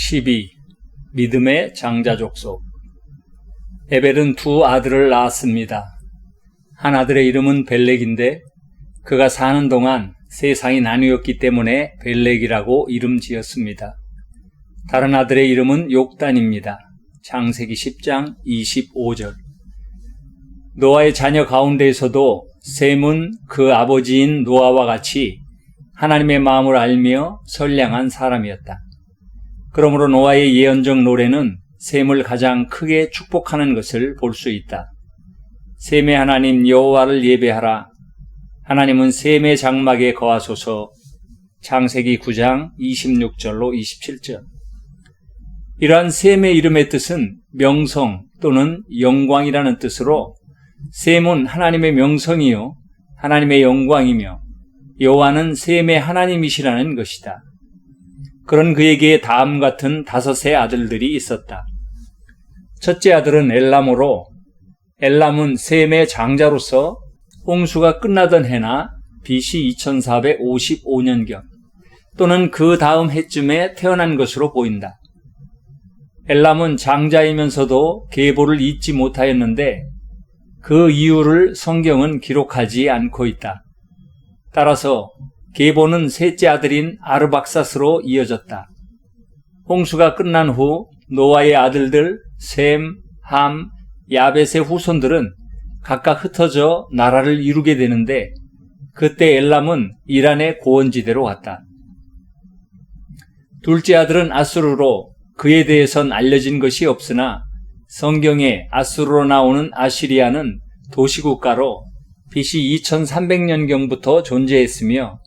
12. 믿음의 장자 족속. 에벨은 두 아들을 낳았습니다. 한 아들의 이름은 벨렉인데 그가 사는 동안 세상이 나뉘었기 때문에 벨렉이라고 이름 지었습니다. 다른 아들의 이름은 욕단입니다. 창세기 10장 25절. 노아의 자녀 가운데에서도 셈은 그 아버지인 노아와 같이 하나님의 마음을 알며 선량한 사람이었다. 그러므로 노아의 예언적 노래는 셈을 가장 크게 축복하는 것을 볼 수 있다. 셈의 하나님 여호와를 예배하라. 하나님은 셈의 장막에 거하소서. 창세기 9장 26절로 27절. 이러한 셈의 이름의 뜻은 명성 또는 영광이라는 뜻으로 셈은 하나님의 명성이요 하나님의 영광이며 여호와는 셈의 하나님이시라는 것이다. 그런 그에게 다음 같은 5의 아들들이 있었다. 첫째 아들은 엘람으로 엘람은 셈의 장자로서 홍수가 끝나던 해나 BC 2455년경 또는 그 다음 해쯤에 태어난 것으로 보인다. 엘람은 장자이면서도 계보를 잊지 못하였는데 그 이유를 성경은 기록하지 않고 있다. 따라서 계보는 셋째 아들인 아르박사스로 이어졌다. 홍수가 끝난 후 노아의 아들들 셈, 함, 야벳의 후손들은 각각 흩어져 나라를 이루게 되는데 그때 엘람은 이란의 고원지대로 왔다. 둘째 아들은 아수르로 그에 대해선 알려진 것이 없으나 성경에 아수르로 나오는 아시리아는 도시국가로 BC 2300년경부터 존재했으며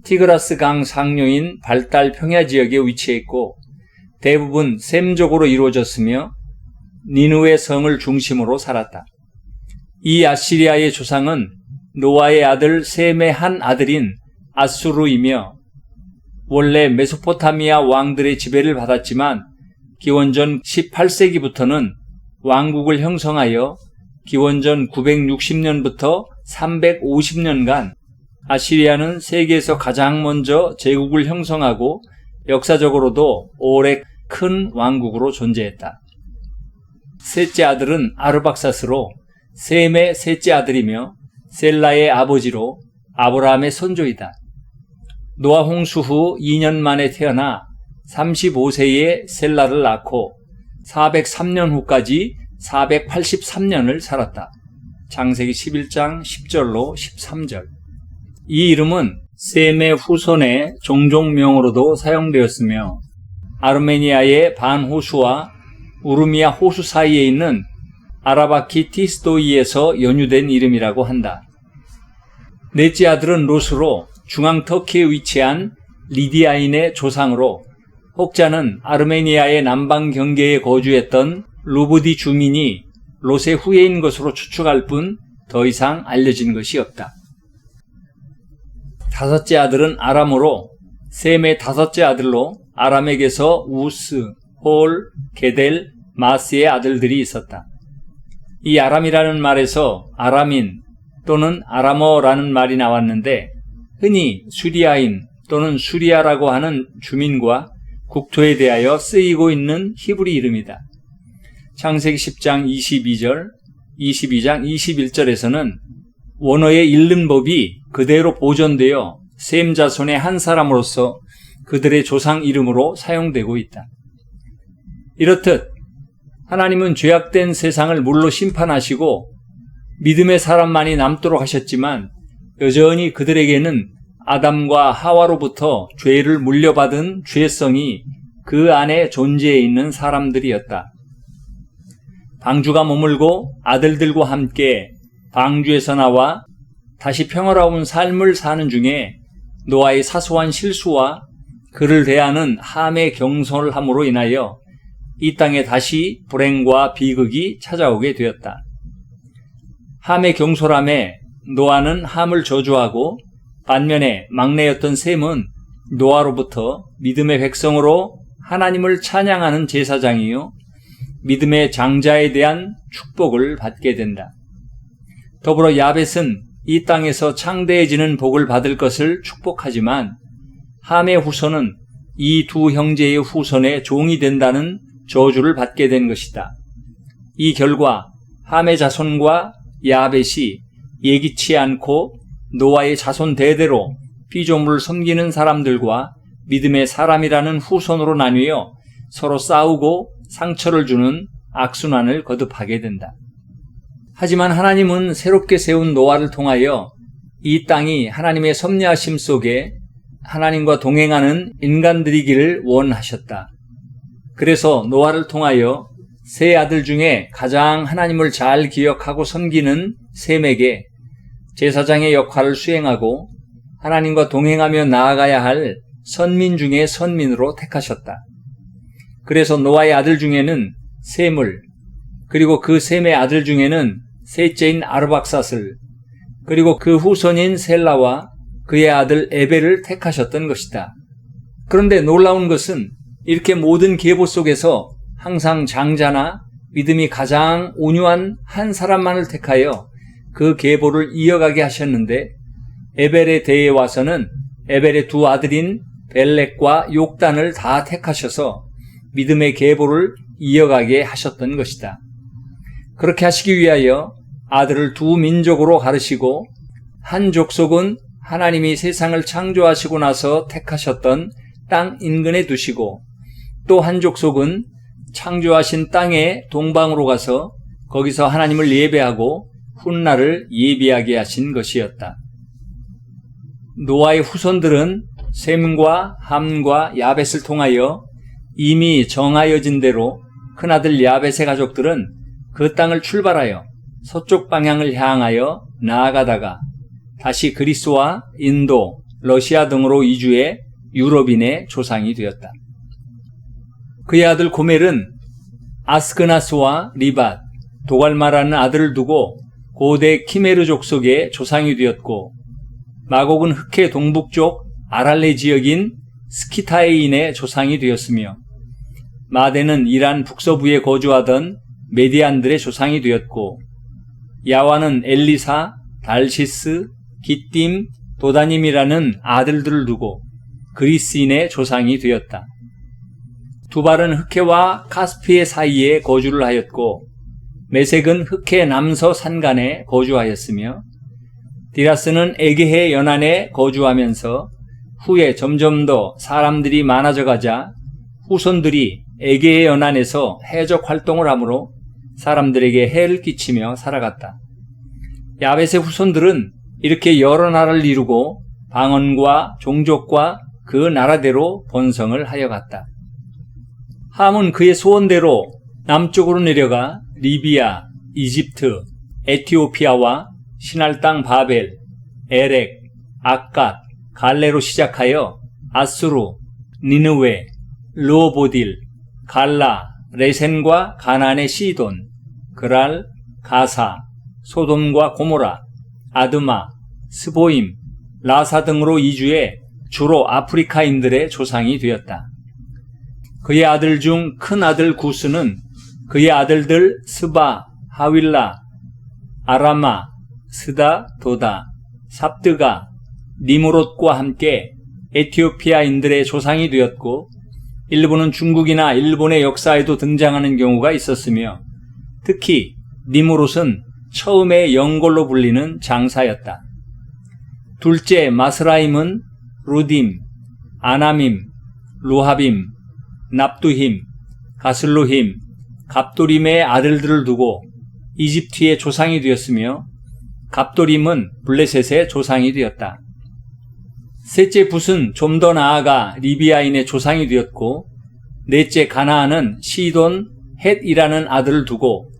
티그라스 강 상류인 발달 평야 지역에 위치했고 대부분 셈족으로 이루어졌으며 니느웨 성을 중심으로 살았다. 이 아시리아의 조상은 노아의 아들 셈의 한 아들인 아수르이며 원래 메소포타미아 왕들의 지배를 받았지만 기원전 18세기부터는 왕국을 형성하여 기원전 960년부터 350년간 아시리아는 세계에서 가장 먼저 제국을 형성하고 역사적으로도 오래 큰 왕국으로 존재했다. 셋째 아들은 아르박사스로 셈의 셋째 아들이며 셀라의 아버지로 아브라함의 선조이다. 노아 홍수 후 2년 만에 태어나 35세에 셀라를 낳고 403년 후까지 483년을 살았다. 창세기 11장 10절로 13절. 이 이름은 셈의 후손의 종족명으로도 사용되었으며 아르메니아의 반호수와 우르미아 호수 사이에 있는 아라바키티스도이에서 연유된 이름이라고 한다. 넷째 아들은 롯으로 중앙 터키에 위치한 리디아인의 조상으로 혹자는 아르메니아의 남방 경계에 거주했던 루브디 주민이 롯의 후예인 것으로 추측할 뿐 더 이상 알려진 것이 없다. 다섯째 아들은 아람으로 셈의 다섯째 아들로 아람에게서 우스, 홀, 게델, 마스의 아들들이 있었다. 이 아람이라는 말에서 아람인 또는 아람어라는 말이 나왔는데 흔히 수리아인 또는 수리아라고 하는 주민과 국토에 대하여 쓰이고 있는 히브리 이름이다. 창세기 10장 22절, 22장 21절에서는 원어의 읽는 법이 그대로 보존되어 셈 자손의 한 사람으로서 그들의 조상 이름으로 사용되고 있다. 이렇듯 하나님은 죄악된 세상을 물로 심판하시고 믿음의 사람만이 남도록 하셨지만 여전히 그들에게는 아담과 하와로부터 죄를 물려받은 죄성이 그 안에 존재해 있는 사람들이었다. 방주가 머물고 아들들과 함께 방주에서 나와 다시 평화로운 삶을 사는 중에 노아의 사소한 실수와 그를 대하는 함의 경솔함으로 인하여 이 땅에 다시 불행과 비극이 찾아오게 되었다. 함의 경솔함에 노아는 함을 저주하고 반면에 막내였던 셈은 노아로부터 믿음의 백성으로 하나님을 찬양하는 제사장이요 믿음의 장자에 대한 축복을 받게 된다. 더불어 야벳은 이 땅에서 창대해지는 복을 받을 것을 축복하지만 함의 후손은 이 두 형제의 후손의 종이 된다는 저주를 받게 된 것이다. 이 결과 함의 자손과 야벳이 예기치 않고 노아의 자손 대대로 피조물을 섬기는 사람들과 믿음의 사람이라는 후손으로 나뉘어 서로 싸우고 상처를 주는 악순환을 거듭하게 된다. 하지만 하나님은 새롭게 세운 노아를 통하여 이 땅이 하나님의 섭리하심 속에 하나님과 동행하는 인간들이기를 원하셨다. 그래서 노아를 통하여 세 아들 중에 가장 하나님을 잘 기억하고 섬기는 셈에게 제사장의 역할을 수행하고 하나님과 동행하며 나아가야 할 선민 중에 선민으로 택하셨다. 그래서 노아의 아들 중에는 셈을, 그리고 그 셈의 아들 중에는 셋째인 아르박삿을, 그리고 그 후손인 셀라와 그의 아들 에벨을 택하셨던 것이다. 그런데 놀라운 것은 이렇게 모든 계보 속에서 항상 장자나 믿음이 가장 온유한 한 사람만을 택하여 그 계보를 이어가게 하셨는데, 에벨의 대에 와서는 에벨의 두 아들인 벨렉과 욕단을 다 택하셔서 믿음의 계보를 이어가게 하셨던 것이다. 그렇게 하시기 위하여 아들을 두 민족으로 가르시고, 한 족속은 하나님이 세상을 창조하시고 나서 택하셨던 땅 인근에 두시고, 또 한 족속은 창조하신 땅의 동방으로 가서 거기서 하나님을 예배하고 훗날을 예비하게 하신 것이었다. 노아의 후손들은 셈과 함과 야벳을 통하여 이미 정하여진 대로 큰아들 야벳의 가족들은 그 땅을 출발하여 서쪽 방향을 향하여 나아가다가 다시 그리스와 인도, 러시아 등으로 이주해 유럽인의 조상이 되었다. 그의 아들 고멜은 아스그나스와 리밧, 도갈마라는 아들을 두고 고대 키메르 족속의 조상이 되었고, 마곡은 흑해 동북쪽 아랄레 지역인 스키타에인의 조상이 되었으며, 마대는 이란 북서부에 거주하던 메디안들의 조상이 되었고, 야와는 엘리사, 달시스, 기띔, 도다님이라는 아들들을 두고 그리스인의 조상이 되었다. 두발은 흑해와 카스피해 사이에 거주를 하였고, 메색은 흑해 남서 산간에 거주하였으며, 디라스는 에게해 연안에 거주하면서 후에 점점 더 사람들이 많아져 가자 후손들이 에게해 연안에서 해적 활동을 하므로 사람들에게 해를 끼치며 살아갔다. 야벳의 후손들은 이렇게 여러 나라를 이루고 방언과 종족과 그 나라대로 번성을 하여 갔다. 함은 그의 소원대로 남쪽으로 내려가 리비아, 이집트, 에티오피아와 신할 땅 바벨, 에렉, 아갓, 갈레로 시작하여 아수르, 니느웨, 르호보딜, 갈라, 레센과 가나안의 시돈, 그랄, 가사, 소돔과 고모라, 아드마, 스보임, 라사 등으로 이주해 주로 아프리카인들의 조상이 되었다. 그의 아들 중 큰 아들 구스는 그의 아들들 스바, 하윌라, 아라마, 스다, 도다, 삽드가, 니무롯과 함께 에티오피아인들의 조상이 되었고, 일부는 중국이나 일본의 역사에도 등장하는 경우가 있었으며, 특히 니무롯은 처음에 영골로 불리는 장사였다. 둘째 마스라임은 루딤, 아나밈, 루하빔, 납두힘, 가슬루힘, 갑도림의 아들들을 두고 이집트의 조상이 되었으며, 갑도림은 블레셋의 조상이 되었다. 셋째 붓은 좀 더 나아가 리비아인의 조상이 되었고, 넷째 가나안은 시돈, 헷이라는 아들을 두고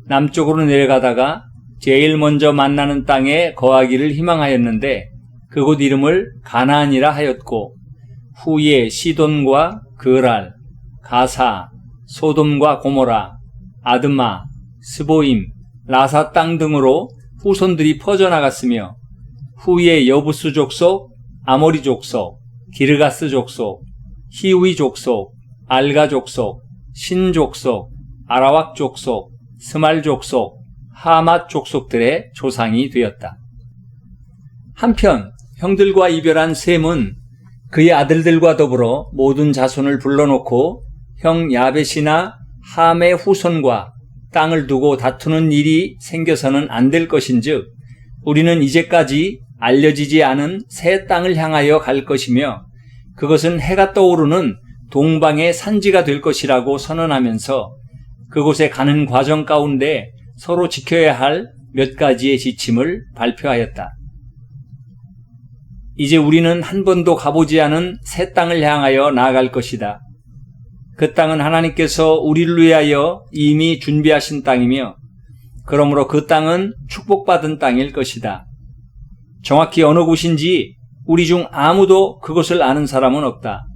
남쪽으로 내려가다가 제일 먼저 만나는 땅에 거하기를 희망하였는데 그곳 이름을 가나안이라 하였고, 후에 시돈과 그랄, 가사, 소돔과 고모라, 아드마, 스보임, 라사 땅 등으로 후손들이 퍼져나갔으며, 후에 여부스 족속, 아모리 족속, 기르가스 족속, 히위 족속, 알가 족속, 신 족속, 아라왁 족속, 스말 족속, 하맛 족속들의 조상이 되었다. 한편 형들과 이별한 셈은 그의 아들들과 더불어 모든 자손을 불러놓고 형 야벳이나 함의 후손과 땅을 두고 다투는 일이 생겨서는 안 될 것인즉 우리는 이제까지 알려지지 않은 새 땅을 향하여 갈 것이며 그것은 해가 떠오르는 동방의 산지가 될 것이라고 선언하면서 그곳에 가는 과정 가운데 서로 지켜야 할 몇 가지의 지침을 발표하였다. 이제 우리는 한 번도 가보지 않은 새 땅을 향하여 나아갈 것이다. 그 땅은 하나님께서 우리를 위하여 이미 준비하신 땅이며 그러므로 그 땅은 축복받은 땅일 것이다. 정확히 어느 곳인지 우리 중 아무도 그것을 아는 사람은 없다.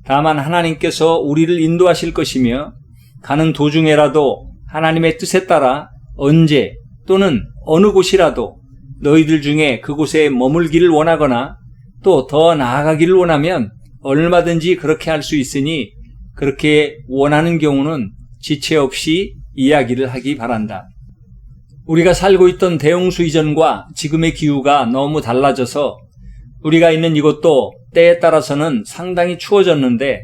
다만 하나님께서 우리를 인도하실 것이며 가는 도중에라도 하나님의 뜻에 따라 언제 또는 어느 곳이라도 너희들 중에 그곳에 머물기를 원하거나 또 더 나아가기를 원하면 얼마든지 그렇게 할 수 있으니 그렇게 원하는 경우는 지체 없이 이야기를 하기 바란다. 우리가 살고 있던 대홍수 이전과 지금의 기후가 너무 달라져서 우리가 있는 이곳도 때에 따라서는 상당히 추워졌는데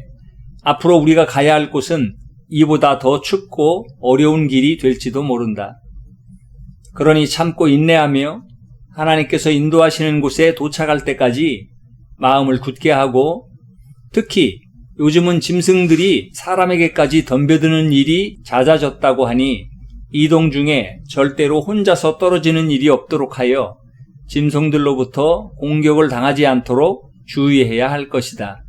앞으로 우리가 가야 할 곳은 이보다 더 춥고 어려운 길이 될지도 모른다. 그러니 참고 인내하며 하나님께서 인도하시는 곳에 도착할 때까지 마음을 굳게 하고 특히 요즘은 짐승들이 사람에게까지 덤벼드는 일이 잦아졌다고 하니 이동 중에 절대로 혼자서 떨어지는 일이 없도록 하여 짐승들로부터 공격을 당하지 않도록 주의해야 할 것이다.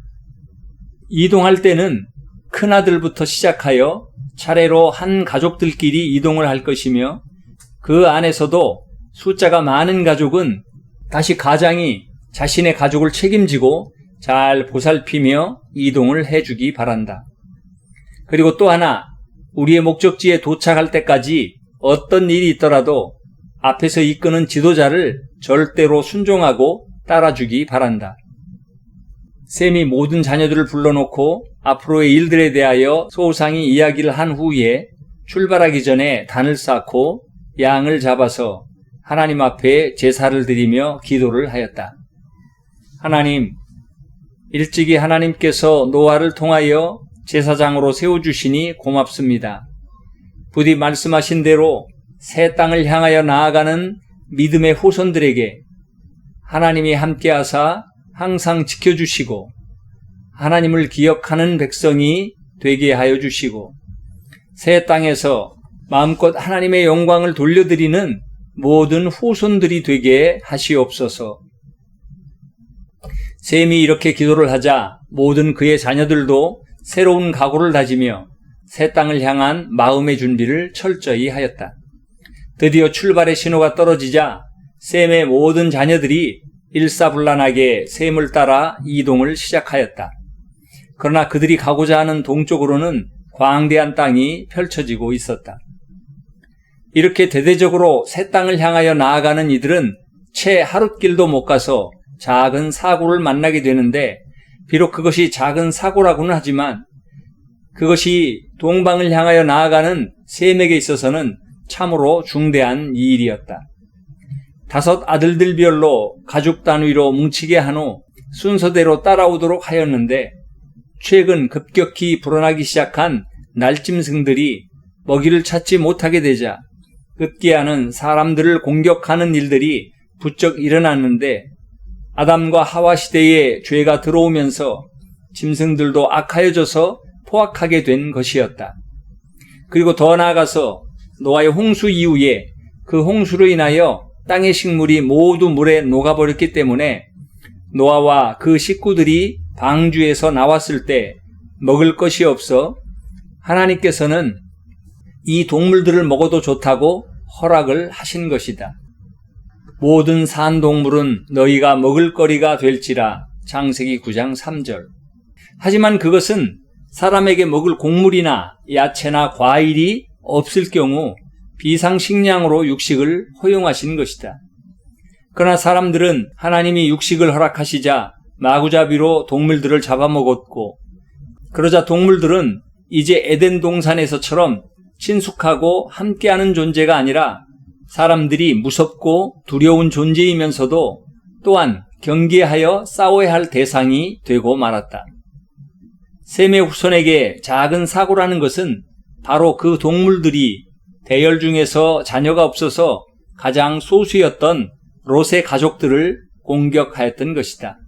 이동할 때는 큰아들부터 시작하여 차례로 한 가족들끼리 이동을 할 것이며 그 안에서도 숫자가 많은 가족은 다시 가장이 자신의 가족을 책임지고 잘 보살피며 이동을 해주기 바란다. 그리고 또 하나, 우리의 목적지에 도착할 때까지 어떤 일이 있더라도 앞에서 이끄는 지도자를 절대로 순종하고 따라주기 바란다. 셈이 모든 자녀들을 불러놓고 앞으로의 일들에 대하여 소상히 이야기를 한 후에 출발하기 전에 단을 쌓고 양을 잡아서 하나님 앞에 제사를 드리며 기도를 하였다. 하나님, 일찍이 하나님께서 노아를 통하여 제사장으로 세워주시니 고맙습니다. 부디 말씀하신 대로 새 땅을 향하여 나아가는 믿음의 후손들에게 하나님이 함께하사 항상 지켜주시고 하나님을 기억하는 백성이 되게 하여 주시고 새 땅에서 마음껏 하나님의 영광을 돌려드리는 모든 후손들이 되게 하시옵소서. 셈이 이렇게 기도를 하자 모든 그의 자녀들도 새로운 각오를 다지며 새 땅을 향한 마음의 준비를 철저히 하였다. 드디어 출발의 신호가 떨어지자 셈의 모든 자녀들이 일사불란하게 셈을 따라 이동을 시작하였다. 그러나 그들이 가고자 하는 동쪽으로는 광대한 땅이 펼쳐지고 있었다. 이렇게 대대적으로 새 땅을 향하여 나아가는 이들은 채 하룻길도 못 가서 작은 사고를 만나게 되는데 비록 그것이 작은 사고라고는 하지만 그것이 동방을 향하여 나아가는 셈에게 있어서는 참으로 중대한 일이었다. 5 아들들별로 가족 단위로 뭉치게 한 후 순서대로 따라오도록 하였는데 최근 급격히 불어나기 시작한 날짐승들이 먹이를 찾지 못하게 되자 급기야는 사람들을 공격하는 일들이 부쩍 일어났는데 아담과 하와 시대에 죄가 들어오면서 짐승들도 악하여져서 포악하게 된 것이었다. 그리고 더 나아가서 노아의 홍수 이후에 그 홍수로 인하여 땅의 식물이 모두 물에 녹아버렸기 때문에 노아와 그 식구들이 방주에서 나왔을 때 먹을 것이 없어 하나님께서는 이 동물들을 먹어도 좋다고 허락을 하신 것이다. 모든 산 동물은 너희가 먹을 거리가 될지라. 창세기 9장 3절. 하지만 그것은 사람에게 먹을 곡물이나 야채나 과일이 없을 경우 비상식량으로 육식을 허용하신 것이다. 그러나 사람들은 하나님이 육식을 허락하시자 마구잡이로 동물들을 잡아먹었고 그러자 동물들은 이제 에덴 동산에서처럼 친숙하고 함께하는 존재가 아니라 사람들이 무섭고 두려운 존재이면서도 또한 경계하여 싸워야 할 대상이 되고 말았다. 셈의 후손에게 작은 사고라는 것은 바로 그 동물들이 대열 중에서 자녀가 없어서 가장 소수였던 롯의 가족들을 공격하였던 것이다.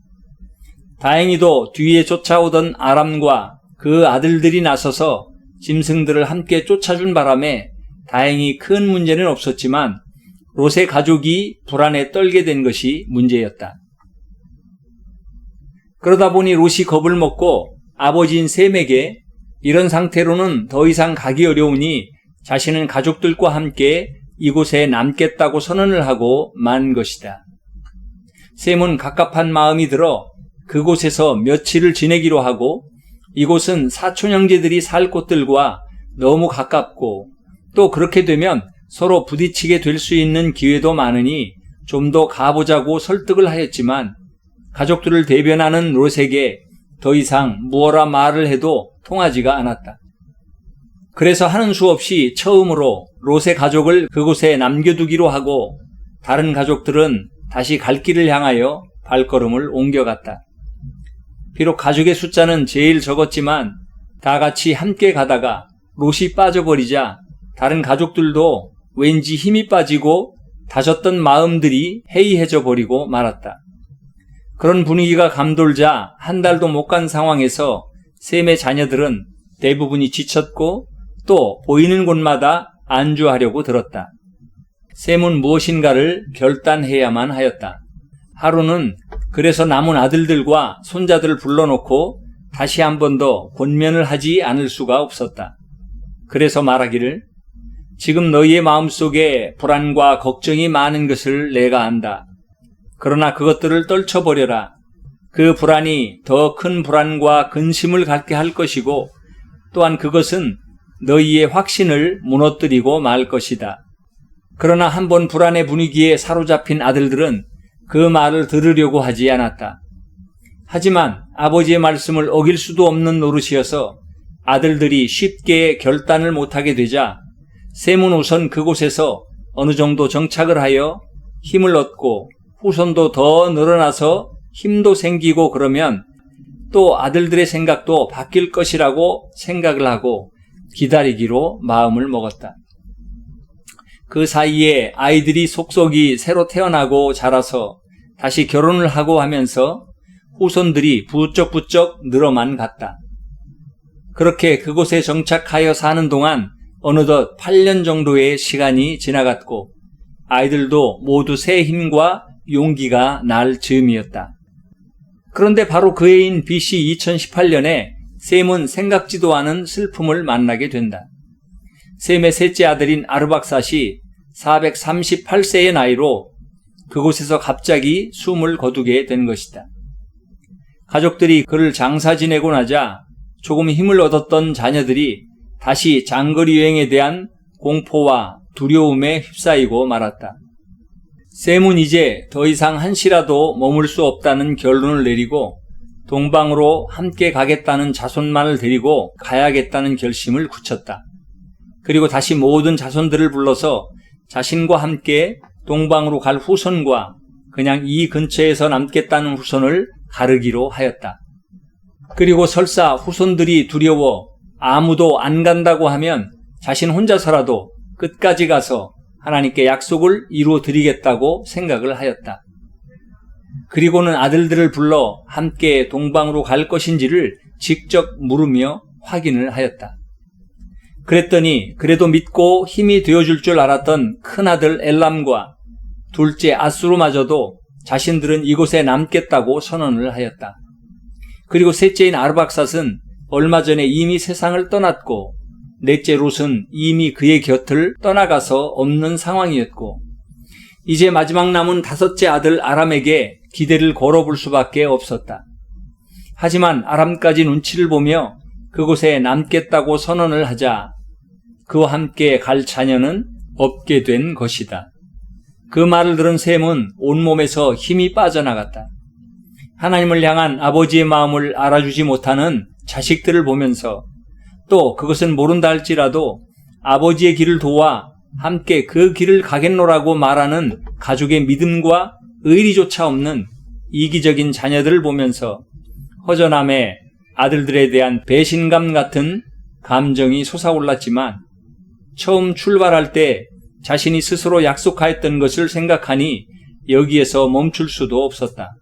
다행히도 뒤에 쫓아오던 아람과 그 아들들이 나서서 짐승들을 함께 쫓아준 바람에 다행히 큰 문제는 없었지만 롯의 가족이 불안에 떨게 된 것이 문제였다. 그러다 보니 롯이 겁을 먹고 아버지인 셈에게 이런 상태로는 더 이상 가기 어려우니 자신은 가족들과 함께 이곳에 남겠다고 선언을 하고 만 것이다. 셈은 갑갑한 마음이 들어 그곳에서 며칠을 지내기로 하고 이곳은 사촌 형제들이 살 곳들과 너무 가깝고 또 그렇게 되면 서로 부딪히게 될 수 있는 기회도 많으니 좀 더 가보자고 설득을 하였지만 가족들을 대변하는 롯에게 더 이상 무어라 말을 해도 통하지가 않았다. 그래서 하는 수 없이 처음으로 롯의 가족을 그곳에 남겨두기로 하고 다른 가족들은 다시 갈 길을 향하여 발걸음을 옮겨갔다. 비록 가족의 숫자는 제일 적었지만 다 같이 함께 가다가 롯이 빠져버리자 다른 가족들도 왠지 힘이 빠지고 다졌던 마음들이 해이해져 버리고 말았다. 그런 분위기가 감돌자 한 달도 못 간 상황에서 셈의 자녀들은 대부분이 지쳤고 또 보이는 곳마다 안주하려고 들었다. 셈은 무엇인가를 결단해야만 하였다. 하루는 그래서 남은 아들들과 손자들을 불러놓고 다시 한 번 더 권면을 하지 않을 수가 없었다. 그래서 말하기를 지금 너희의 마음속에 불안과 걱정이 많은 것을 내가 안다. 그러나 그것들을 떨쳐버려라. 그 불안이 더 큰 불안과 근심을 갖게 할 것이고 또한 그것은 너희의 확신을 무너뜨리고 말 것이다. 그러나 한번 불안의 분위기에 사로잡힌 아들들은 그 말을 들으려고 하지 않았다. 하지만 아버지의 말씀을 어길 수도 없는 노릇이어서 아들들이 쉽게 결단을 못하게 되자 셈은 우선 그곳에서 어느 정도 정착을 하여 힘을 얻고 후손도 더 늘어나서 힘도 생기고 그러면 또 아들들의 생각도 바뀔 것이라고 생각을 하고 기다리기로 마음을 먹었다. 그 사이에 아이들이 속속이 새로 태어나고 자라서 다시 결혼을 하고 하면서 후손들이 부쩍부쩍 늘어만 갔다. 그렇게 그곳에 정착하여 사는 동안 어느덧 8년 정도의 시간이 지나갔고 아이들도 모두 새 힘과 용기가 날 즈음이었다. 그런데 바로 그 해인 BC 2018년에 셈은 생각지도 않은 슬픔을 만나게 된다. 셈의 셋째 아들인 아르박삿이 438세의 나이로 그곳에서 갑자기 숨을 거두게 된 것이다. 가족들이 그를 장사 지내고 나자 조금 힘을 얻었던 자녀들이 다시 장거리 여행에 대한 공포와 두려움에 휩싸이고 말았다. 셈은 이제 더 이상 한시라도 머물 수 없다는 결론을 내리고 동방으로 함께 가겠다는 자손만을 데리고 가야겠다는 결심을 굳혔다. 그리고 다시 모든 자손들을 불러서 자신과 함께 동방으로 갈 후손과 그냥 이 근처에서 남겠다는 후손을 가르기로 하였다. 그리고 설사 후손들이 두려워 아무도 안 간다고 하면 자신 혼자서라도 끝까지 가서 하나님께 약속을 이루어 드리겠다고 생각을 하였다. 그리고는 아들들을 불러 함께 동방으로 갈 것인지를 직접 물으며 확인을 하였다. 그랬더니 그래도 믿고 힘이 되어줄 줄 알았던 큰아들 엘람과 둘째 아수르마저도 자신들은 이곳에 남겠다고 선언을 하였다. 그리고 셋째인 아르박삿은 얼마 전에 이미 세상을 떠났고 넷째 롯은 이미 그의 곁을 떠나가서 없는 상황이었고 이제 마지막 남은 다섯째 아들 아람에게 기대를 걸어볼 수밖에 없었다. 하지만 아람까지 눈치를 보며 그곳에 남겠다고 선언을 하자 그와 함께 갈 자녀는 없게 된 것이다. 그 말을 들은 셈은 온몸에서 힘이 빠져나갔다. 하나님을 향한 아버지의 마음을 알아주지 못하는 자식들을 보면서 또 그것은 모른다 할지라도 아버지의 길을 도와 함께 그 길을 가겠노라고 말하는 가족의 믿음과 의리조차 없는 이기적인 자녀들을 보면서 허전함에 아들들에 대한 배신감 같은 감정이 솟아올랐지만 처음 출발할 때 자신이 스스로 약속하였던 것을 생각하니 여기에서 멈출 수도 없었다.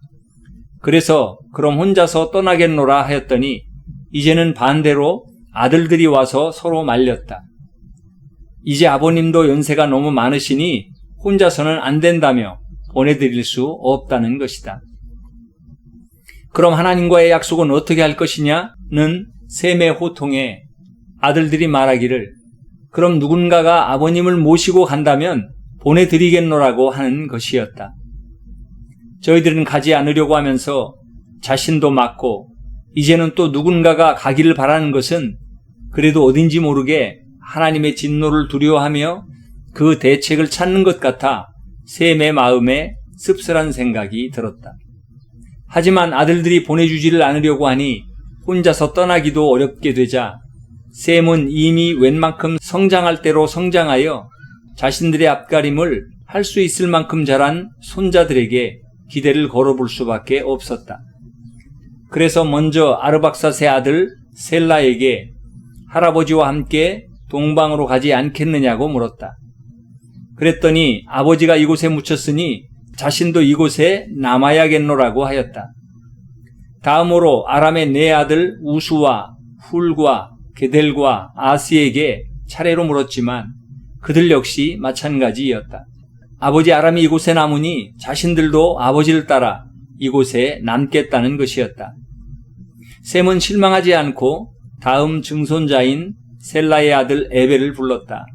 그래서 그럼 혼자서 떠나겠노라 하였더니 이제는 반대로 아들들이 와서 서로 말렸다. 이제 아버님도 연세가 너무 많으시니 혼자서는 안 된다며 보내드릴 수 없다는 것이다. 그럼 하나님과의 약속은 어떻게 할 것이냐는 셈의 호통에 아들들이 말하기를 그럼 누군가가 아버님을 모시고 간다면 보내드리겠노라고 하는 것이었다. 저희들은 가지 않으려고 하면서 자신도 맞고 이제는 또 누군가가 가기를 바라는 것은 그래도 어딘지 모르게 하나님의 진노를 두려워하며 그 대책을 찾는 것 같아 셈의 마음에 씁쓸한 생각이 들었다. 하지만 아들들이 보내주지를 않으려고 하니 혼자서 떠나기도 어렵게 되자 셈은 이미 웬만큼 성장할 대로 성장하여 자신들의 앞가림을 할 수 있을 만큼 자란 손자들에게 기대를 걸어볼 수밖에 없었다. 그래서 먼저 아르박사스의 아들 셀라에게 할아버지와 함께 동방으로 가지 않겠느냐고 물었다. 그랬더니 아버지가 이곳에 묻혔으니 자신도 이곳에 남아야겠노라고 하였다. 다음으로 아람의 네 아들 우수와 훌과 게델과 아스에게 차례로 물었지만 그들 역시 마찬가지였다. 아버지 아람이 이곳에 남으니 자신들도 아버지를 따라 이곳에 남겠다는 것이었다. 셈은 실망하지 않고 다음 증손자인 셀라의 아들 에벨을 불렀다.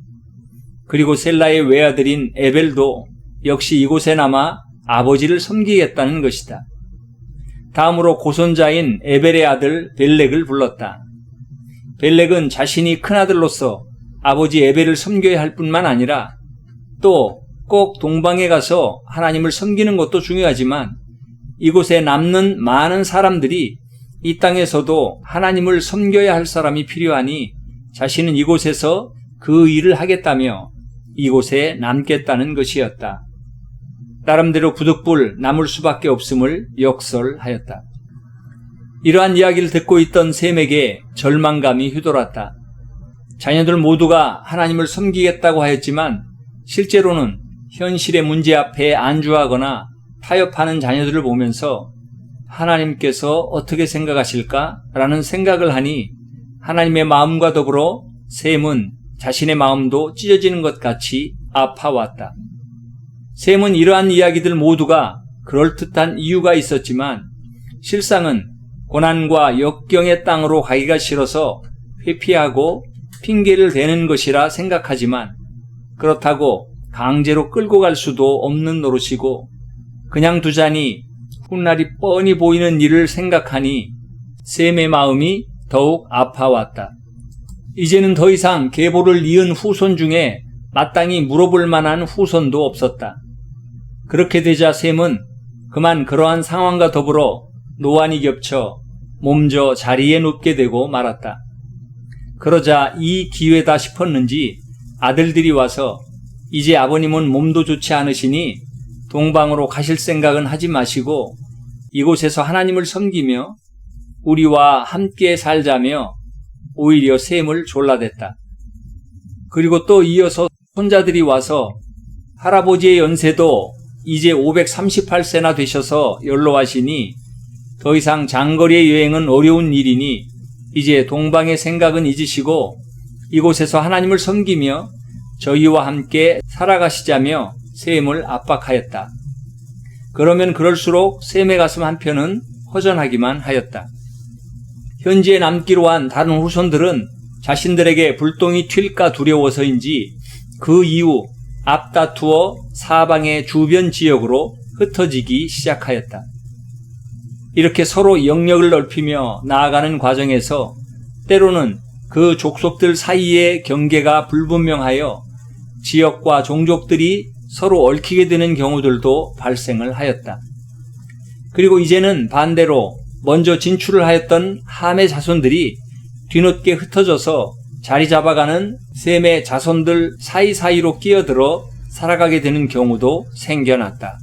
그리고 셀라의 외아들인 에벨도 역시 이곳에 남아 아버지를 섬기겠다는 것이다. 다음으로 고손자인 에벨의 아들 벨렉을 불렀다. 벨렉은 자신이 큰아들로서 아버지 에벨을 섬겨야 할 뿐만 아니라 또 꼭 동방에 가서 하나님을 섬기는 것도 중요하지만 이곳에 남는 많은 사람들이 이 땅에서도 하나님을 섬겨야 할 사람이 필요하니 자신은 이곳에서 그 일을 하겠다며 이곳에 남겠다는 것이었다. 나름대로 부득불 남을 수밖에 없음을 역설하였다. 이러한 이야기를 듣고 있던 셈에게 절망감이 휘돌았다. 자녀들 모두가 하나님을 섬기겠다고 하였지만 실제로는 현실의 문제 앞에 안주하거나 타협하는 자녀들을 보면서 하나님께서 어떻게 생각하실까라는 생각을 하니 하나님의 마음과 더불어 셈은 자신의 마음도 찢어지는 것 같이 아파왔다. 셈은 이러한 이야기들 모두가 그럴듯한 이유가 있었지만 실상은 고난과 역경의 땅으로 가기가 싫어서 회피하고 핑계를 대는 것이라 생각하지만 그렇다고 강제로 끌고 갈 수도 없는 노릇이고 그냥 두자니 훗날이 뻔히 보이는 일을 생각하니 셈의 마음이 더욱 아파왔다. 이제는 더 이상 계보를 이은 후손 중에 마땅히 물어볼 만한 후손도 없었다. 그렇게 되자 셈은 그만 그러한 상황과 더불어 노안이 겹쳐 몸져 자리에 눕게 되고 말았다. 그러자 이 기회다 싶었는지 아들들이 와서 이제 아버님은 몸도 좋지 않으시니 동방으로 가실 생각은 하지 마시고 이곳에서 하나님을 섬기며 우리와 함께 살자며 오히려 셈을 졸라댔다. 그리고 또 이어서 손자들이 와서 할아버지의 연세도 이제 538세나 되셔서 연로하시니 더 이상 장거리의 여행은 어려운 일이니 이제 동방의 생각은 잊으시고 이곳에서 하나님을 섬기며 저희와 함께 살아가시자며 셈을 압박하였다. 그러면 그럴수록 셈의 가슴 한편은 허전하기만 하였다. 현지에 남기로 한 다른 후손들은 자신들에게 불똥이 튈까 두려워서인지 그 이후 앞다투어 사방의 주변 지역으로 흩어지기 시작하였다. 이렇게 서로 영역을 넓히며 나아가는 과정에서 때로는 그 족속들 사이의 경계가 불분명하여 지역과 종족들이 서로 얽히게 되는 경우들도 발생을 하였다. 그리고 이제는 반대로 먼저 진출을 하였던 함의 자손들이 뒤늦게 흩어져서 자리 잡아가는 셈의 자손들 사이사이로 끼어들어 살아가게 되는 경우도 생겨났다.